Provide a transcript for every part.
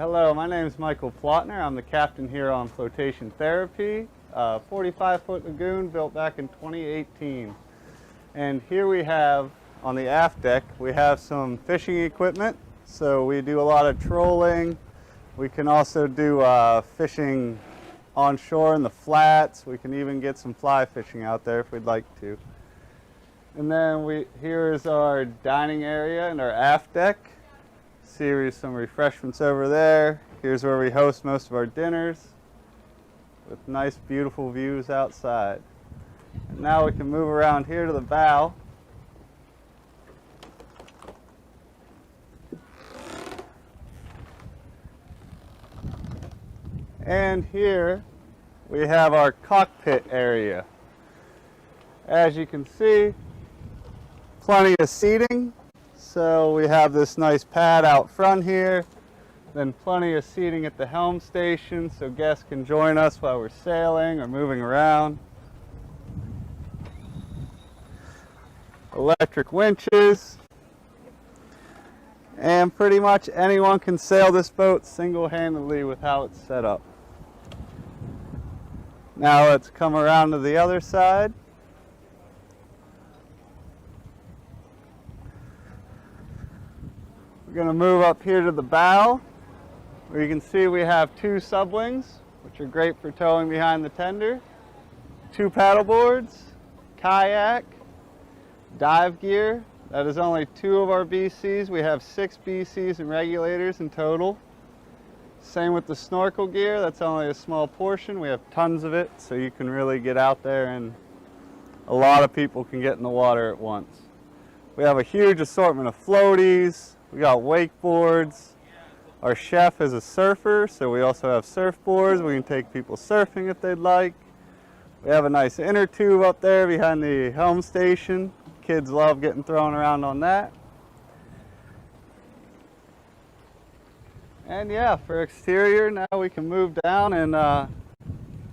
Hello, my name is Michael Plotner. I'm the captain here on Floatation Therapy, 45-foot lagoon built back in 2018. And here we have, on the aft deck, we have some fishing equipment. So we do a lot of trolling. We can also do fishing onshore in the flats. We can even get some fly fishing out there if we'd like to. And then here is our dining area and our aft deck. Series some refreshments over there. Here's where we host most of our dinners with nice beautiful views outside. And now we can move around here to the bow. And here we have our cockpit area. As you can see, plenty of seating. So we have this nice pad out front here, then plenty of seating at the helm station so guests can join us while we're sailing or moving around. Electric winches. And pretty much anyone can sail this boat single-handedly with how it's set up. Now let's come around to the other side. We're going to move up here to the bow, where you can see we have two subwings, which are great for towing behind the tender, two paddle boards, kayak, dive gear. That is only two of our BCs. We have 6 BCs and regulators in total. Same with the snorkel gear. That's only a small portion. We have tons of it, so you can really get out there and a lot of people can get in the water at once. We have a huge assortment of floaties. We got wakeboards. Our chef is a surfer, so we also have surfboards. We can take people surfing if they'd like. We have a nice inner tube up there behind the helm station. Kids love getting thrown around on that. And yeah, for exterior, now we can move down and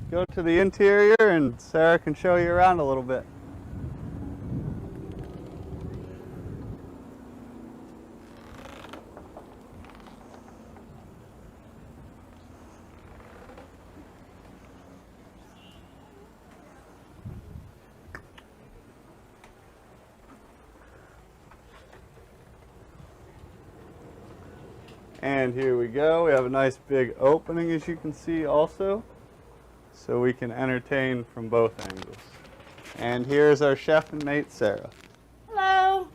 go to the interior, and Sarah can show you around a little bit. And here we go. We have a nice big opening, as you can see also, so we can entertain from both angles. And here's our chef and mate, Sarah. Hello.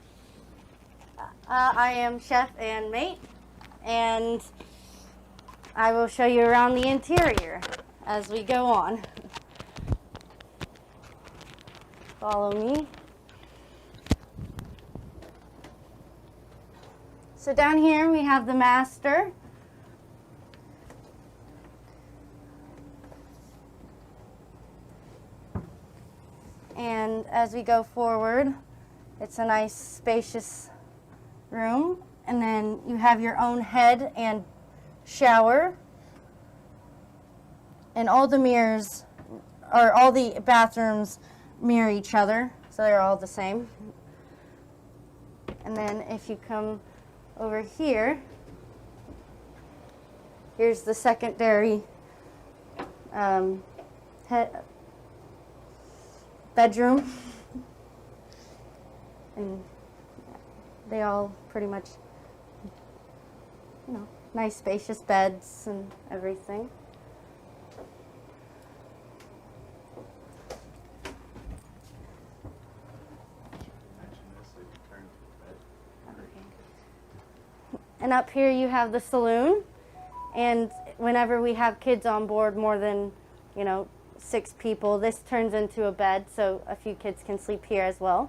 I am chef and mate, and I will show you around the interior as we go on. Follow me. So down here we have the master. And as we go forward, it's a nice spacious room. And then you have your own head and shower. And all the mirrors, or all the bathrooms mirror each other, so they're all the same. And then if you come over here, here's the secondary bedroom, and they all pretty much, nice spacious beds and everything. And up here you have the saloon, and whenever we have kids on board, more than 6 people, this turns into a bed, so a few kids can sleep here as well.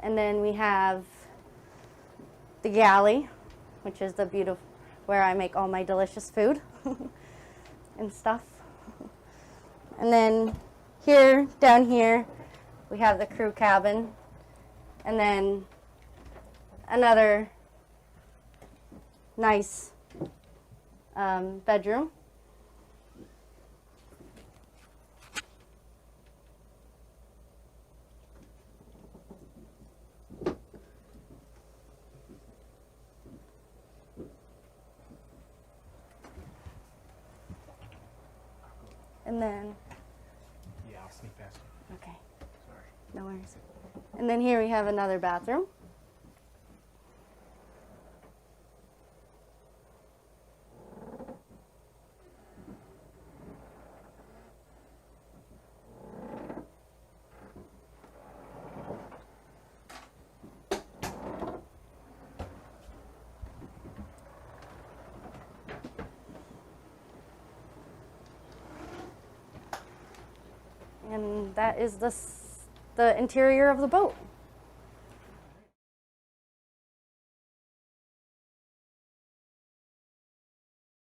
And then we have the galley, which is the beautiful, where I make all my delicious food and stuff. And then down here, we have the crew cabin, and then another nice bedroom. And then, Yeah, I'll sneak past you. okay, Sorry. no worries. And then here we have another bathroom. And that is the interior of the boat.